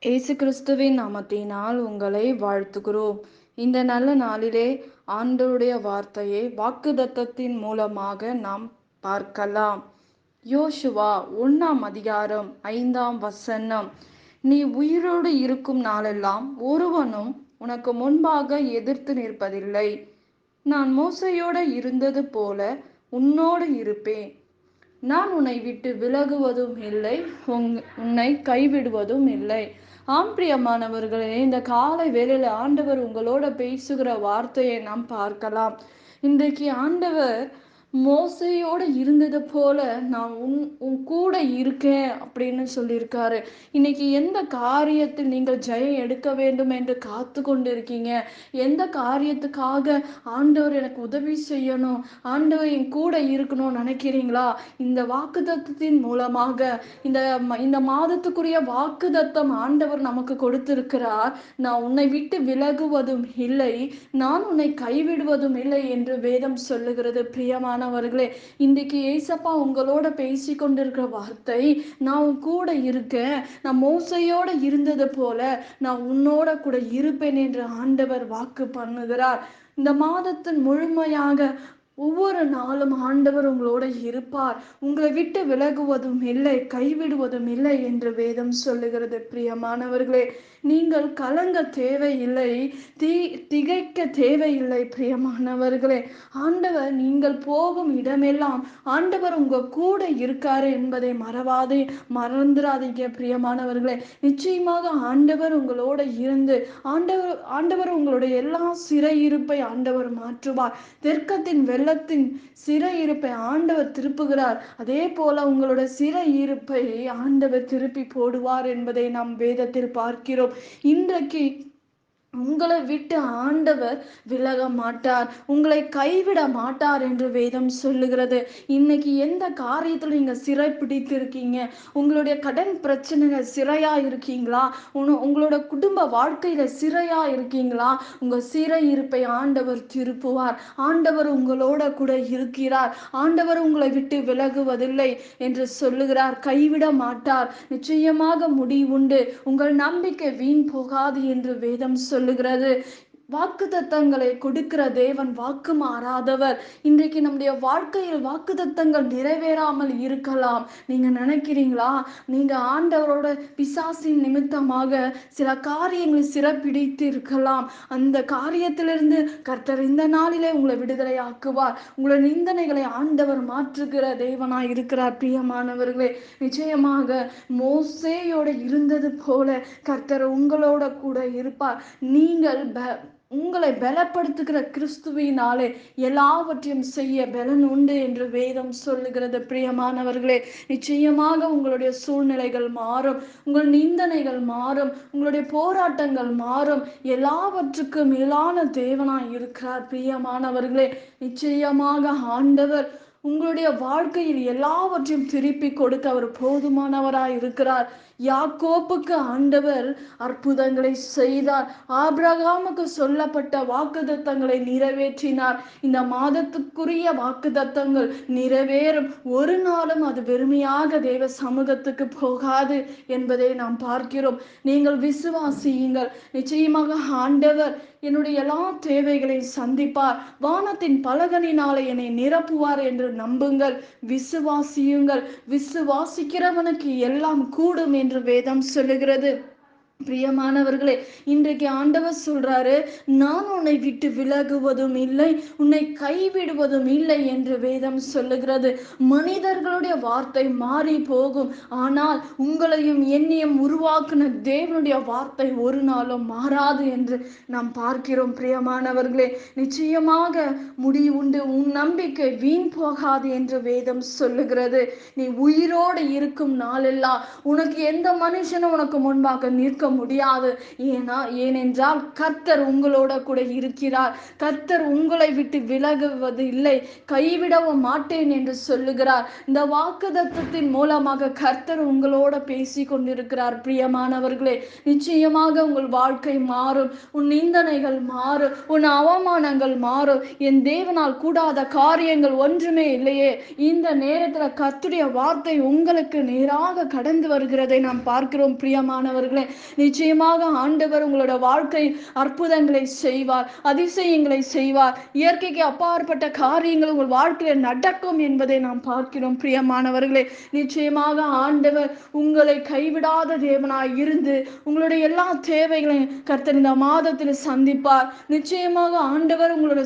இயேசு கிறிஸ்துவின் நாமத்தினால் உங்களை வாழ்த்துகிறோம். இந்த நல்ல நாளிலே ஆண்டவருடைய வார்த்தையை வாக்குத்தத்தத்தின் மூலமாக நாம் பார்க்கலாம். யோசுவா 1 அதிகாரம் 5 வசனம். நீ உயிரோடு இருக்கும் நாளெல்லாம் ஒருவனும் உனக்கு முன்பாக எதிர்த்து நிற்பதில்லை. நான் மோசையோடு இருந்தது போல உன்னோடு இருப்பேன். நான் உன்னை விட்டு விலகுவதும் இல்லை, உன்னை கைவிடுவதும் இல்லை. ஆம் பிரியமானவர்களே, இந்த காலை வேளையில ஆண்டவர் உங்களோட பேசுகிற வார்த்தையை நாம் பார்க்கலாம். இன்றைக்கு ஆண்டவர் மோசையோடு இருந்தது போல நான் உன் கூட இருக்கேன் அப்படின்னு சொல்லியிருக்காரு. இன்னைக்கு எந்த காரியத்தில் நீங்கள் ஜெயம் எடுக்க வேண்டும் என்று காத்து கொண்டு இருக்கீங்க? எந்த காரியத்துக்காக ஆண்டவர் எனக்கு உதவி செய்யணும், ஆண்டவர் என் கூட இருக்கணும்னு நினைக்கிறீங்களா? இந்த வாக்குத்தத்தத்தின் மூலமாக இந்த மாதத்துக்குரிய வாக்குத்தத்தம் ஆண்டவர் நமக்கு கொடுத்திருக்கிறார். நான் உன்னை விட்டு விலகுவதும் இல்லை, நான் உன்னை கைவிடுவதும் இல்லை என்று வேதம் சொல்லுகிறது. பிரியமானவர்களே, இன்றைக்கு ஏசப்பா உங்களோட பேசி கொண்டிருக்கிற வார்த்தை, நான் உன் கூட இருக்கேன், நான் மோசையோட இருந்தது போல நான் உன்னோட கூட இருப்பேன் என்று ஆண்டவர் வாக்கு பண்ணுகிறார். இந்த மாதத்தின் முழுமையாக ஒவ்வொரு நாளும் ஆண்டவர் உங்களோட இருப்பார். உங்களை விட்டு விலகுவதும் இல்லை, கைவிடுவதும் இல்லை என்று வேதம் சொல்லுகிறது. பிரியமானவர்களே, நீங்கள் கலங்க தேவையில்லை, திகைக்க தேவையில்லை. பிரியமானவர்களே, ஆண்டவர் நீங்கள் போகும் இடமெல்லாம் ஆண்டவர் உங்க கூட இருக்காரு என்பதை மறந்துடாதீங்க. பிரியமானவர்களே, நிச்சயமாக ஆண்டவர் உங்களோட இருந்து ஆண்டவர் உங்களுடைய எல்லா சிறையிருப்பை ஆண்டவர் மாற்றுவார். தெற்கத்தின் வெள்ளத்தின் சிறையிருப்பை ஆண்டவர் திருப்புகிறார். அதே போல உங்களோட சிறையிருப்பை ஆண்டவர் திருப்பி போடுவார் என்பதை நாம் வேதத்தில் பார்க்கிறோம். இன்றைக்கு உங்களை விட்டு ஆண்டவர் விலக மாட்டார், உங்களை கைவிட மாட்டார் என்று வேதம் சொல்லுகிறது. இன்னைக்கு எந்த காரியத்துல நீங்க சிறை பிடித்து இருக்கீங்க? உங்களுடைய கடன் பிரச்சனைகள் சிறையா இருக்கீங்களா? உங்களோட குடும்ப வாழ்க்கையில சிறையா இருக்கீங்களா? உங்க சிறை இருப்பை ஆண்டவர் திருப்புவார். ஆண்டவர் உங்களோட கூட இருக்கிறார். ஆண்டவர் உங்களை விட்டு விலகுவதில்லை என்று சொல்லுகிறார். கைவிட மாட்டார். நிச்சயமாக முடிவுண்டு. உங்கள் நம்பிக்கை வீண் போகாது என்று வேதம் சொல்லுகிறது. வாக்குத்தத்தங்களை கொடுக்கிற தேவன் வாக்கு மாறாதவர். இன்றைக்கு நம்முடைய வாழ்க்கையில் வாக்குத்தத்தங்கள் நிறைவேறாமல் இருக்கலாம். நீங்க நினைக்கிறீங்களா? நீங்க ஆண்டவரோட பிசாசின் நிமித்தமாக சில காரியங்களை சிறப்பிடித்து இருக்கலாம். அந்த காரியத்திலிருந்து கர்த்தர் இந்த நாளிலே உங்களை விடுதலை ஆக்குவார். உங்களை நிந்தனைகளை ஆண்டவர் மாற்றுகிற தேவனாய் இருக்கிறார். பிரியமானவர்களே, நிச்சயமாக மோசேயோட இருந்தது போல கர்த்தர் உங்களோட கூட இருப்பார். நீங்கள் உங்களை பலப்படுத்துகிற கிறிஸ்துவினாலே எல்லாவற்றையும் செய்ய பலன் உண்டு என்று வேதம் சொல்லுகிறது. பிரியமானவர்களே, நிச்சயமாக உங்களுடைய சூழ்நிலைகள் மாறும், உங்கள் நிந்தனைகள் மாறும், உங்களுடைய போராட்டங்கள் மாறும். எல்லாவற்றுக்கும் மேலான தேவனாய் இருக்கிறார். பிரியமானவர்களே, நிச்சயமாக ஆண்டவர் உங்களுடைய வாழ்க்கையில் எல்லாவற்றையும் திருப்பி கொடுக்க அவர் போதுமானவராய் இருக்கிறார். யாக்கோப்புக்கு ஆண்டவர் அற்புதங்களை செய்தார். ஆபிரகாமுக்கு சொல்லப்பட்ட வாக்குத்தத்தங்களை நிறைவேற்றினார். இந்த மாதத்துக்குரிய வாக்குத்தத்தங்கள் நிறைவேறும். ஒரு நாளும் அது வெறுமையாக தேவ சமூகத்துக்கு போகாது என்பதை நாம் பார்க்கிறோம். நீங்கள் விசுவாசியுங்கள். நிச்சயமாக ஆண்டவர் என்னுடைய எல்லா தேவைகளையும் சந்திப்பார். வானத்தின் பலகனினாலே என்னை நிரப்புவார் என்று நம்புங்கள், விசுவாசியுங்கள். விசுவாசிக்கிறவனுக்கு எல்லாம் கூடும் என்று வேதம் சொல்லுகிறது. பிரியமானவர்களே, இன்றைக்கு ஆண்டவர் சொல்றாரு, நான் உன்னை விட்டு விலகுவதும் இல்லை, உன்னை கைவிடுவதும் இல்லை என்று வேதம் சொல்லுகிறது. மனிதர்களுடைய வார்த்தை மாறி போகும், ஆனால் உங்களையும் என்னையும் உருவாக்குன தேவனுடைய வார்த்தை ஒரு நாளும் மாறாது என்று நாம் பார்க்கிறோம். பிரியமானவர்களே, நிச்சயமாக முடிவுண்டு. உன் நம்பிக்கை வீண் போகாது என்று வேதம் சொல்லுகிறது. நீ உயிரோடு இருக்கும் நாளெல்லாம் உனக்கு எந்த மனுஷனும் உனக்கு முன்பாக நிற்க முடியாது. ஏனென்றால் கர்த்தர் உங்களோட கூட இருக்கிறார். கர்த்தர் உங்களை விட்டு விலகுவது இல்லை, கைவிடவும் மாட்டேன் என்று சொல்லுகிறார். இந்த வாக்குத்தத்தத்தின் மூலமாக கர்த்தர் உங்களோட பேசி கொண்டிருக்கிறார். பிரியமானவர்களே, நிச்சயமாக உங்கள் வாழ்க்கை மாறும், உன் நிந்தனைகள் மாறும், உன் அவமானங்கள் மாறும். என் தேவனால் கூடாத காரியங்கள் ஒன்றுமே இல்லையே. இந்த நேரத்துல கர்த்தருடைய வார்த்தை உங்களுக்கு நேராக கடந்து வருகிறதை நாம் பார்க்கிறோம். பிரியமானவர்களே, நிச்சயமாக ஆண்டவர் உங்களோட வாழ்க்கை அற்புதங்களை செய்வார், அதிசயங்களை செய்வார். இயற்கைக்கு அப்பாற்பட்ட காரியங்கள் உங்கள் வாழ்க்கையில் நடக்கும் என்பதை நாம் பார்க்கிறோம். பிரியமானவர்களே, நிச்சயமாக ஆண்டவர் உங்களை கைவிடாத தேவனாய் இருந்து உங்களுடைய எல்லா தேவைகளையும் கர்த்தர் இந்த மாதத்தில் சந்திப்பார். நிச்சயமாக ஆண்டவர் உங்களோட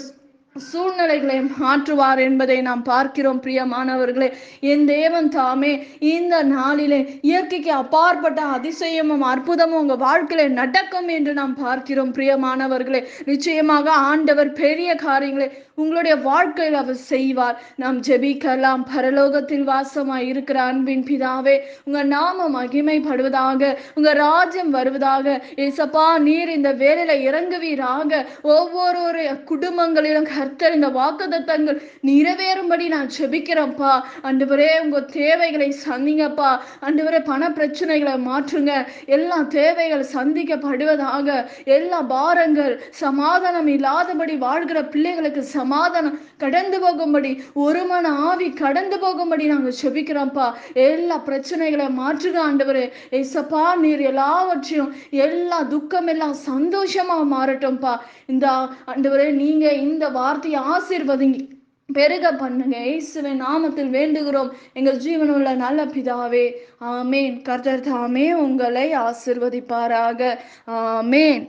சூழ்நிலைகளை மாற்றுவார் என்பதை நாம் பார்க்கிறோம். பிரியமானவர்களே, என் தேவன் தாமே இந்த நாளிலே இயற்கைக்கு அப்பாற்பட்ட அதிசயமும் அற்புதமும் உங்க வாழ்க்கையில நடக்கும் என்று நாம் பார்க்கிறோம். பிரியமானவர்களே, நிச்சயமாக ஆண்டவர் பெரிய காரியங்களை உங்களுடைய வாழ்க்கையில் அவர் செய்வார். நாம் ஜெபிக்கலாம். பரலோகத்தில் வாசமாய் இருக்கிற அன்பின் பிதாவே, உங்க நாம மகிமைப்படுவதாக, உங்க ராஜ்யம் வருவதாக. ஏசப்பா, நீர் இந்த வேலையில இறங்குவீராக. ஒவ்வொரு குடும்பங்களிலும் கர்த்தர் இந்த வாக்குத்தத்தங்கள் நிறைவேறும்படி நான் ஜெபிக்கிறேன்ப்பா. ஆண்டவரே, உங்க தேவைகளை சந்திங்கப்பா. ஆண்டவரே, பண பிரச்சனைகளை மாற்றுங்க. எல்லா தேவைகள் சந்திக்கப்படுவதாக. எல்லா பாரங்கள் சமாதானம் இல்லாதபடி வாழ்கிற பிள்ளைகளுக்கு சமாதானம் கடந்து போகும்படி, ஒரு மன ஆவி கடந்து போகும்படி நாங்க ஜெபிக்கிறோம்ப்பா. எல்லா பிரச்சனைகளை மாற்றுங்க ஆண்டவரே. ஏசப்பா, நீர் எல்லாவற்றையும், எல்லா துக்கம் எல்லாம் சந்தோஷமா மாறட்டும்பா. இந்த ஆண்டவரே, நீங்க இந்த வார்த்தையை ஆசீர்வதிங்க, பெருக பண்ணுங்க. இயேசுவின் நாமத்தில் வேண்டுகிறோம் எங்கள் ஜீவனுள்ள நல்ல பிதாவே, ஆமேன். கர்த்தர் தாமே உங்களை ஆசீர்வதிப்பாராக. ஆமேன்.